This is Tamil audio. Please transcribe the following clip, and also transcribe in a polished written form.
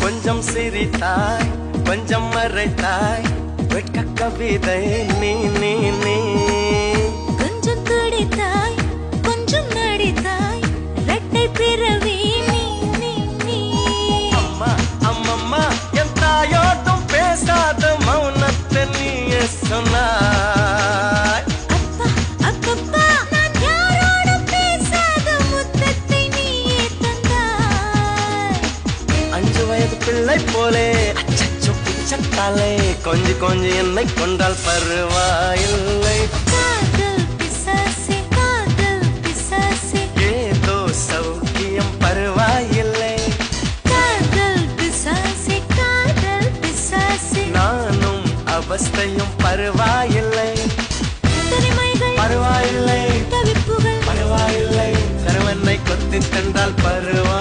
கொஞ்சம் சிரித்தாய் கொஞ்சம் மறைத்தாய் வெட்க கவிதை நீ நீ நீ கொஞ்சம் துடித்தாய் கொஞ்சம் நடித்தாய் இரட்டை பிறவி நீ நீ நீ அம்மா அம்மம்மா என் தாயோட்டும் பேசாத மௌனத்தை நீயே சொன்னாய் அப்பா அப்பப்பா நான் யாரோடும் பேசாத முத்தத்தை நீயே தந்தாய் 5 வயது பிள்ளை போலே அச்சச்சோ பிச்சத்தாலே கொஞ்சி கொஞ்சி என்னை கொண்டால் பருவாயில்லை காதல் பிசாசே ஏதோ சௌக்கியம் பருவாயில்லை காதல் பிசாசே நானும் அவஸ்தையும் பருவாயில்லை தனிமைகள் பருவாயில்லை தவிப்புகள் பருவாயில்லை கருவனை கொத்தி தந்தால் பருவா